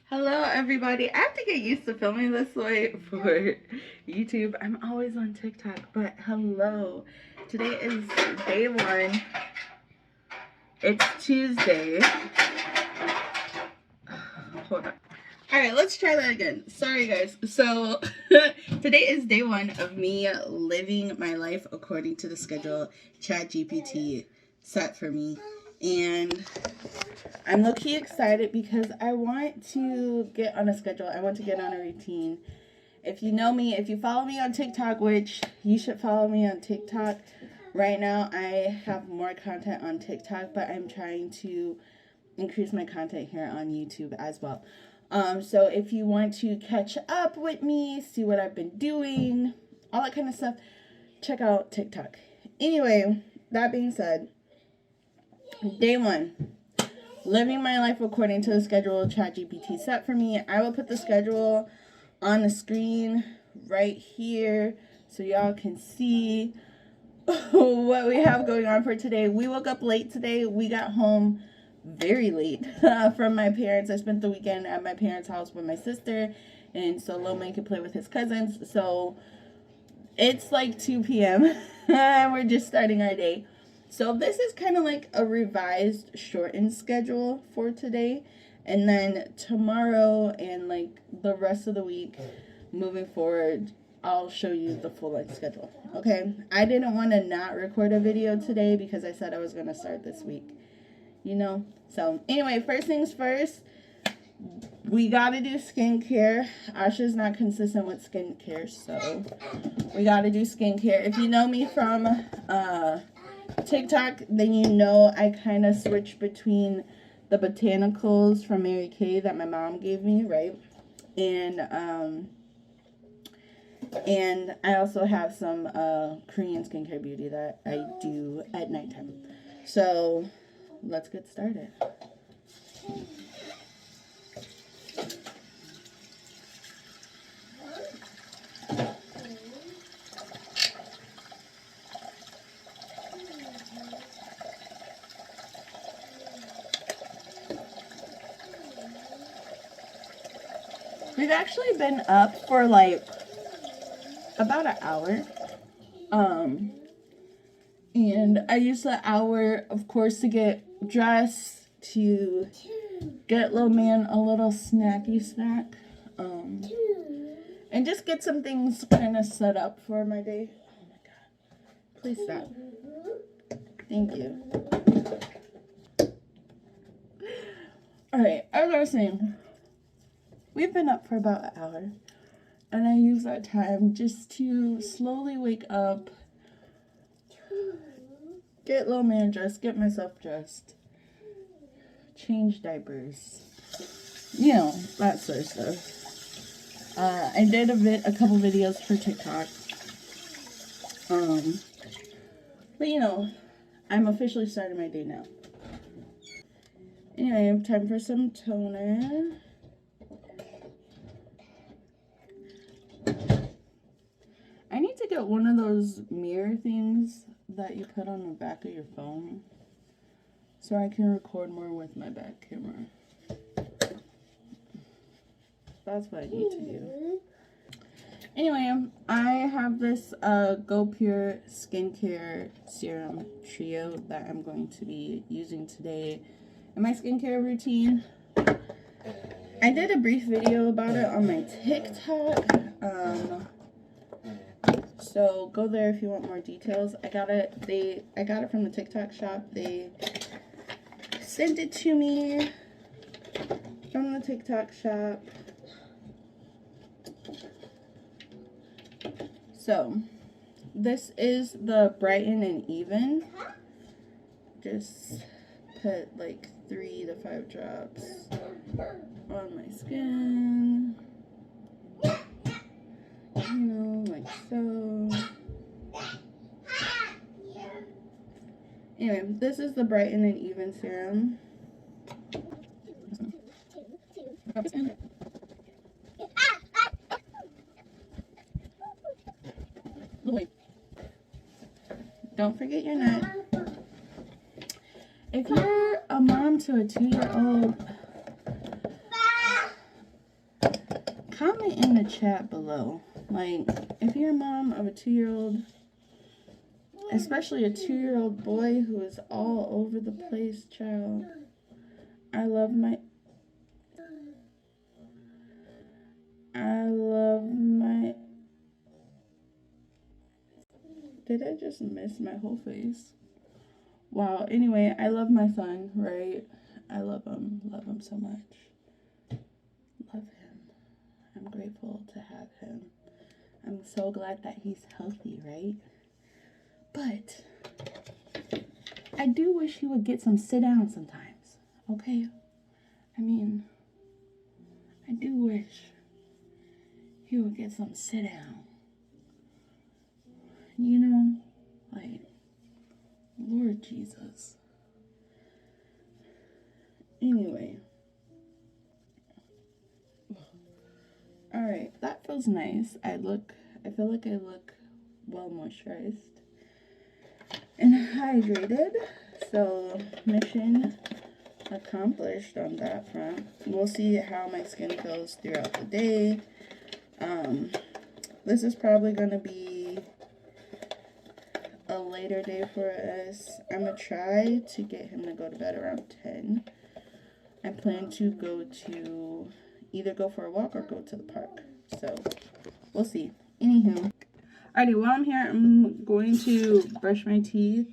Hello everybody. I have to get used to filming this way for YouTube. I'm always on TikTok, but hello. Today is day one. It's Tuesday. Hold on. Alright, let's try that again. Sorry guys. So today is day one of me living my life according to the schedule ChatGPT set for me. And I'm low-key excited because I want to get on a schedule. I want to get on a routine. If you know me, if you follow me on TikTok, which you should follow me on TikTok. Right now, I have more content on TikTok, but I'm trying to increase my content here on YouTube as well. So if you want to catch up with me, see what I've been doing, all that kind of stuff, check out TikTok. Anyway, that being said, day one. Living my life according to the schedule ChatGPT set for me. I will put the schedule on the screen right here so y'all can see what we have going on for today. We woke up late today. We got home very late from my parents. I spent the weekend at my parents' house with my sister, and so Lil Man could play with his cousins. So it's like 2 p.m. and we're just starting our day. So this is kind of like a revised, shortened schedule for today. And then tomorrow and like the rest of the week moving forward, I'll show you the full length schedule. Okay? I didn't want to not record a video today because I said I was going to start this week. You know? So anyway, first things first, we got to do skincare. Asha's not consistent with skincare, so we got to do skincare. If you know me from TikTok, then you know I kind of switch between the botanicals from Mary Kay that my mom gave me, right? And I also have some Korean skincare beauty that I do at nighttime. So let's get started. We've actually been up for like about an hour. And I used the hour, of course, to get dressed, to get Lil Man a little snacky snack. And just get some things kind of set up for my day. Oh my God. Please stop. Thank you. Alright, as I was saying, we've been up for about an hour, and I use that time just to slowly wake up, get Lil Man dressed, get myself dressed, change diapers, you know, that sort of stuff. I did a couple videos for TikTok, but you know, I'm officially starting my day now. Anyway, time for some toner. I need to get one of those mirror things that you put on the back of your phone so I can record more with my back camera. That's what I need to do. Anyway, I have this Go Pure Skincare Serum Trio that I'm going to be using today in my skincare routine. I did a brief video about it on my TikTok. So go there if you want more details. I got it from the TikTok shop. They sent it to me from the TikTok shop. So this is the Brighten and Even. Just put like 3 to 5 drops on my skin. You know, like so. Anyway, this is the Brighten and Even serum. Don't forget your nut. If you're a mom to a 2-year-old, comment in the chat below. Like, if you're a mom of a 2-year-old, especially a 2-year-old boy who is all over the place, child. I love my... Did I just miss my whole face? Wow. Anyway, I love my son, right? I love him. Love him so much. Love him. I'm grateful to have him. I'm so glad that he's healthy, right? But I do wish he would get some sit down sometimes, okay? I mean, I do wish he would get some sit down. You know, like, Lord Jesus. Anyway. Alright, that feels nice. I feel like I look well moisturized and hydrated. So, mission accomplished on that front. We'll see how my skin feels throughout the day. This is probably going to be a later day for us. I'm going to try to get him to go to bed around 10. I plan to either go for a walk or go to the park. So, we'll see. Anywho. Alrighty, while I'm here, I'm going to brush my teeth.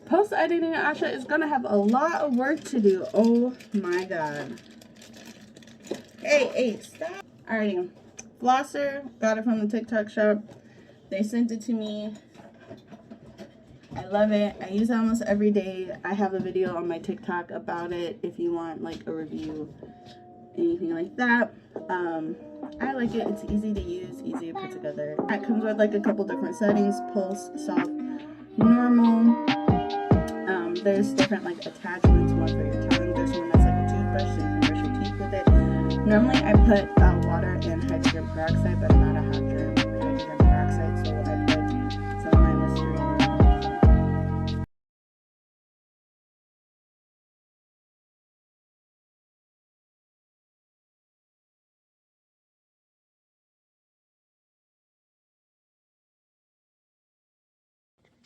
Post-editing Asha is going to have a lot of work to do. Oh my god. Hey, stop. Alrighty. Flosser. Got it from the TikTok shop. They sent it to me. I love it. I use it almost every day. I have a video on my TikTok about it if you want like a review, anything like that. I like it. It's easy to use, easy to put together. It comes with like a couple different settings: pulse, soft, normal. There's different like attachments, one for your tongue. There's one that's like a toothbrush, so you can brush your teeth with it. Normally I put water and hydrogen peroxide, but I'm not a hydrogen peroxide, so I put some of my Listerine.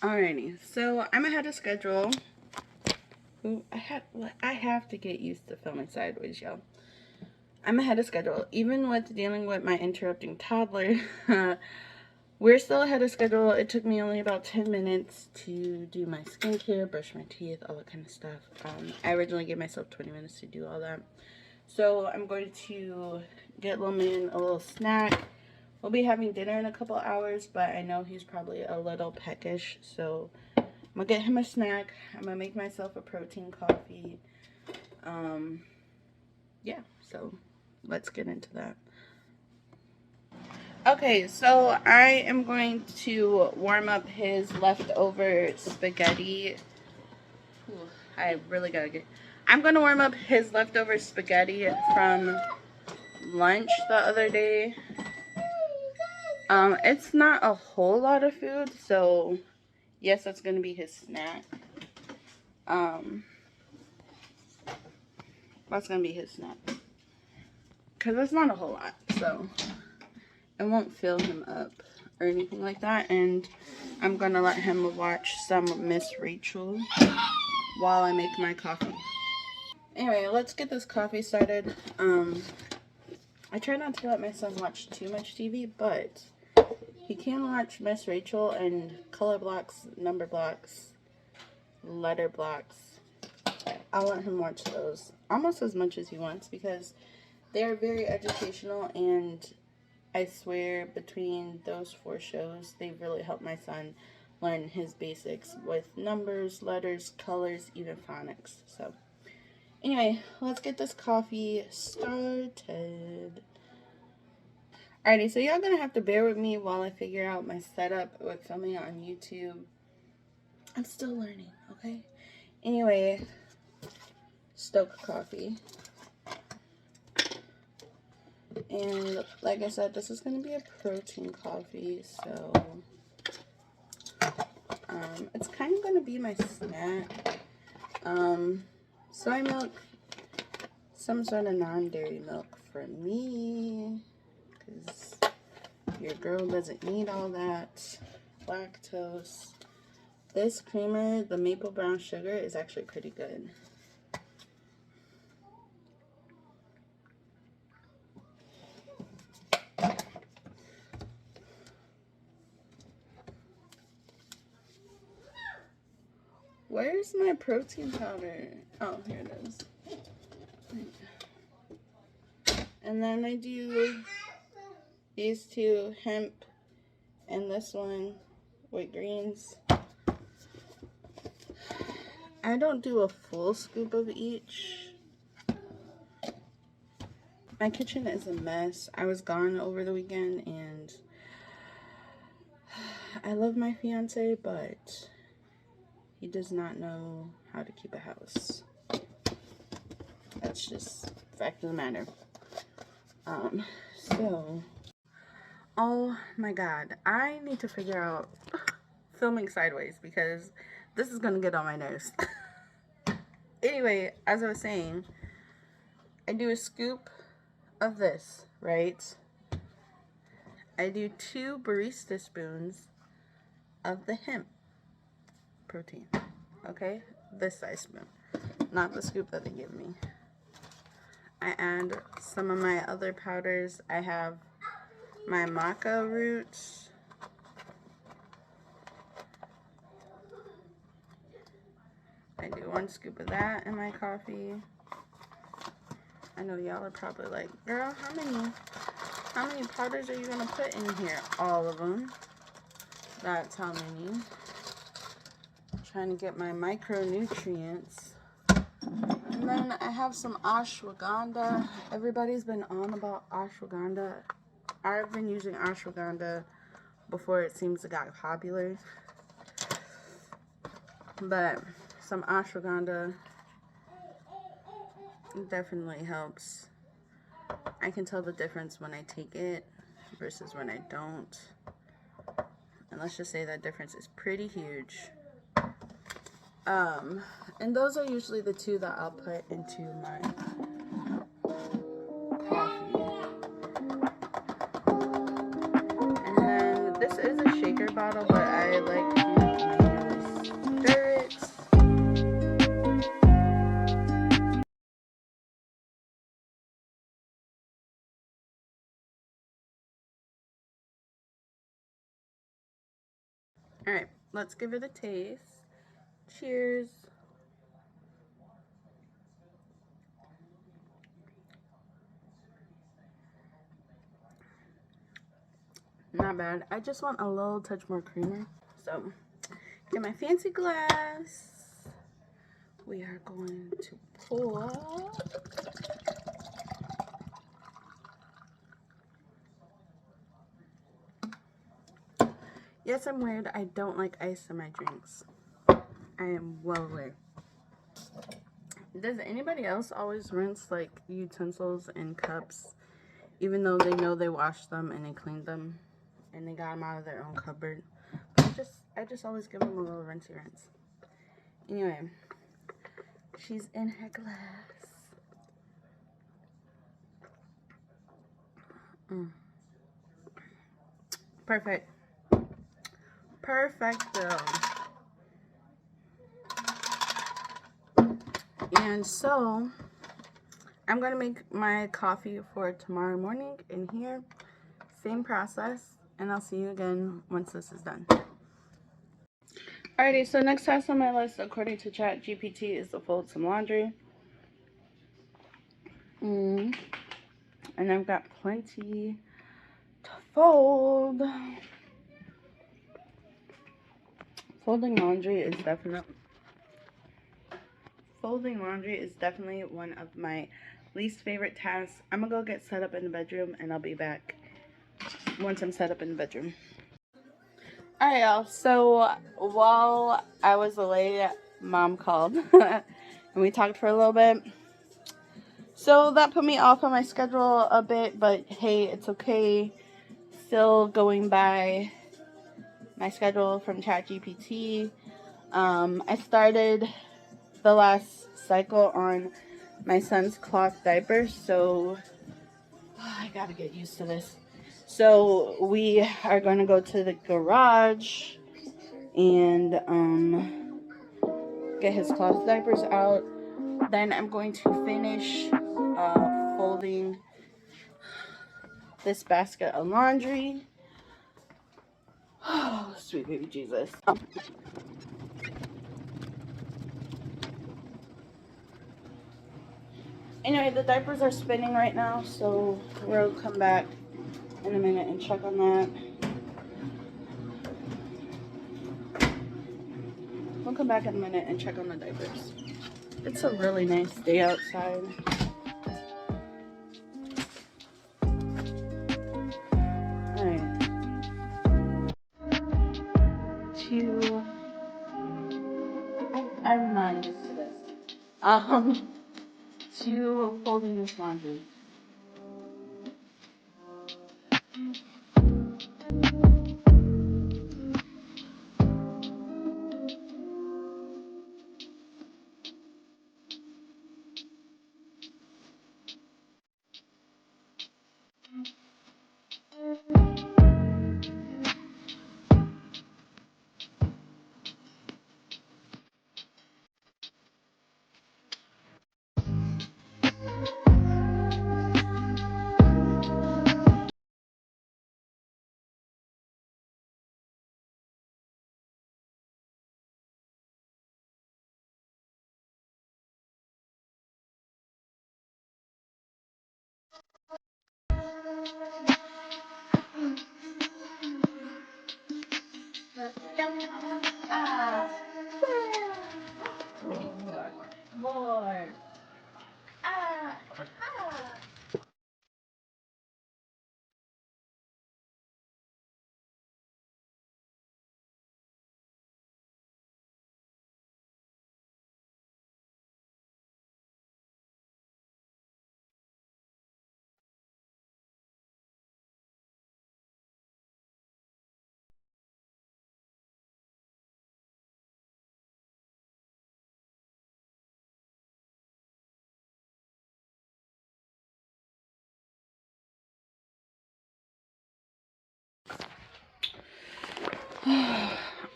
Alrighty, so I'm ahead of schedule. Ooh, I have to get used to filming sideways, y'all. I'm ahead of schedule. Even with dealing with my interrupting toddler, we're still ahead of schedule. It took me only about 10 minutes to do my skincare, brush my teeth, all that kind of stuff. I originally gave myself 20 minutes to do all that. So I'm going to get Lil Man a little snack. We'll be having dinner in a couple hours, but I know he's probably a little peckish, so I'm gonna get him a snack. I'm gonna make myself a protein coffee. Yeah, so let's get into that. Okay, so I am going to warm up his leftover spaghetti. Ooh, I'm gonna warm up his leftover spaghetti from lunch the other day. It's not a whole lot of food, so yes, that's gonna be his snack. That's gonna be his snack. Cause it's not a whole lot, so it won't fill him up or anything like that. And I'm gonna let him watch some Miss Rachel while I make my coffee. Anyway, let's get this coffee started. I try not to let my son watch too much TV, but he can watch Miss Rachel and color blocks, number blocks, letter blocks. I'll let him watch those almost as much as he wants because they are very educational, and I swear between those 4 shows, they've really helped my son learn his basics with numbers, letters, colors, even phonics. So anyway, let's get this coffee started. Alrighty, so y'all gonna have to bear with me while I figure out my setup with filming on YouTube. I'm still learning, okay? Anyway, stoke coffee. And like I said, this is gonna be a protein coffee, so it's kind of gonna be my snack. Soy milk, some sort of non-dairy milk for me, because your girl doesn't need all that lactose. This creamer, the maple brown sugar, is actually pretty good. Where's my protein powder? Oh, here it is. And then I do these two, hemp, and this one with greens. I don't do a full scoop of each. My kitchen is a mess. I was gone over the weekend, and I love my fiance, but he does not know how to keep a house. That's just fact of the matter. So, oh my god, I need to figure out filming sideways because this is gonna get on my nerves. Anyway, as I was saying, I do a scoop of this, right? I do 2 barista spoons of the hemp protein, okay? This size spoon, not the scoop that they give me. I add some of my other powders. I have my maca roots. I do 1 scoop of that in my coffee. I know y'all are probably like, girl, how many powders are you gonna put in here? All of them. That's how many. I'm trying to get my micronutrients. And then I have some ashwagandha. Everybody's been on about ashwagandha. I've been using ashwagandha before it seems to got popular. But some ashwagandha definitely helps. I can tell the difference when I take it versus when I don't. And let's just say that difference is pretty huge. And those are usually the 2 that I'll put into my coffee. And then this is a shaker bottle, but I like to manually stir it. Alright, let's give it a taste. Cheers. Not bad. I just want a little touch more creamer. So, get my fancy glass. We are going to pour. Yes, I'm weird. I don't like ice in my drinks. I am well aware. Does anybody else always rinse like utensils and cups, even though they know they washed them and they cleaned them and they got them out of their own cupboard? I just always give them a little rinsey rinse. Anyway, she's in her glass. Perfect. Perfecto. And so, I'm going to make my coffee for tomorrow morning in here. Same process. And I'll see you again once this is done. Alrighty, so next task on my list, according to ChatGPT, is to fold some laundry. And I've got plenty to fold. Folding laundry is definitely one of my least favorite tasks. I'm gonna go get set up in the bedroom and I'll be back once I'm set up in the bedroom. Alright, y'all. So while I was away, Mom called and we talked for a little bit. So that put me off on my schedule a bit, but hey, it's okay. Still going by my schedule from ChatGPT. I started the last cycle on my son's cloth diapers, so I gotta get used to this. So we are going to go to the garage and get his cloth diapers out. Then I'm going to finish folding this basket of laundry. Oh, sweet baby Jesus. Anyway, the diapers are spinning right now, so we'll come back in a minute and check on that. We'll come back in a minute and check on the diapers. It's a really nice day outside. Alright. I'm not used to this. To folding this laundry. More.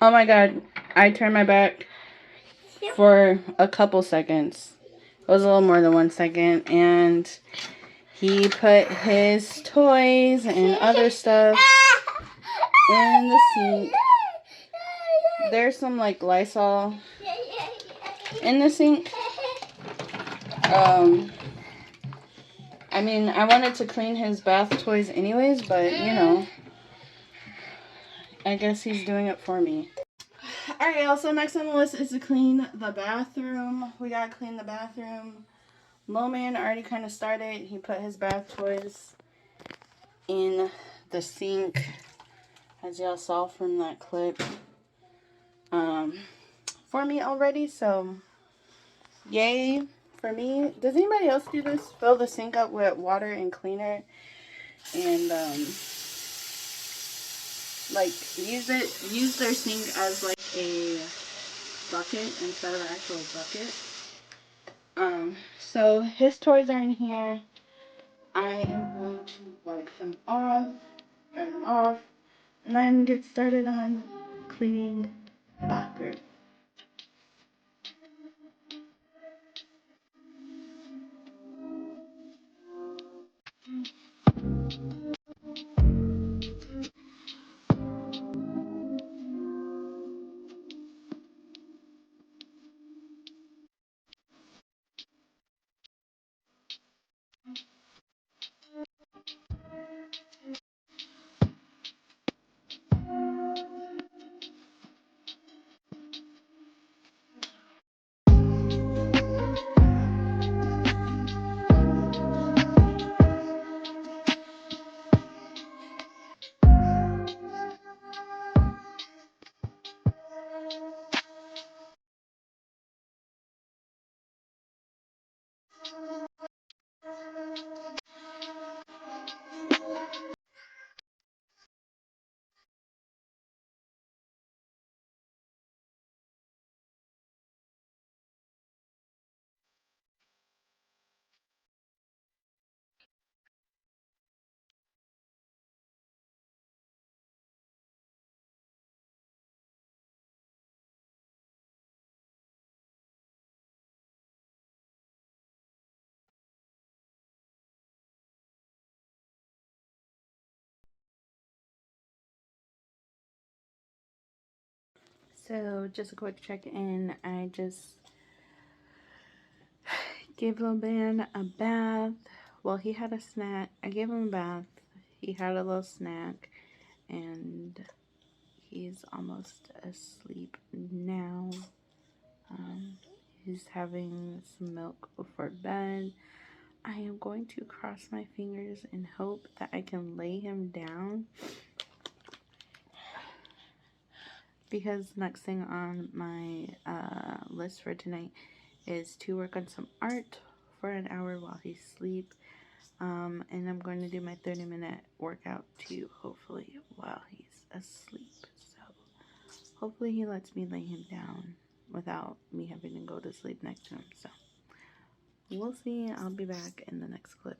Oh my god, I turned my back for a couple seconds. It was a little more than 1 second, and he put his toys and other stuff in the sink. There's some like Lysol in the sink. I mean, I wanted to clean his bath toys anyways, but you know, I guess he's doing it for me. Alright, y'all, so next on the list is to clean the bathroom. We gotta clean the bathroom. Low man already kind of started. He put his bath toys in the sink, as y'all saw from that clip, for me already, so yay for me. Does anybody else do this? Fill the sink up with water and cleaner and like use their sink as like a bucket instead of an actual bucket. So his toys are in here. I am going to wipe them off, dry them off, and then get started on cleaning the bathroom. So just a quick check-in. I just gave little man a bath. Well, he had a snack. I gave him a bath. He had a little snack, and he's almost asleep now. He's having some milk before bed. I am going to cross my fingers and hope that I can lay him down, because next thing on my list for tonight is to work on some art for an hour while he's asleep. And I'm going to do my 30-minute workout too, hopefully, while he's asleep. So hopefully he lets me lay him down without me having to go to sleep next to him. So we'll see. I'll be back in the next clip.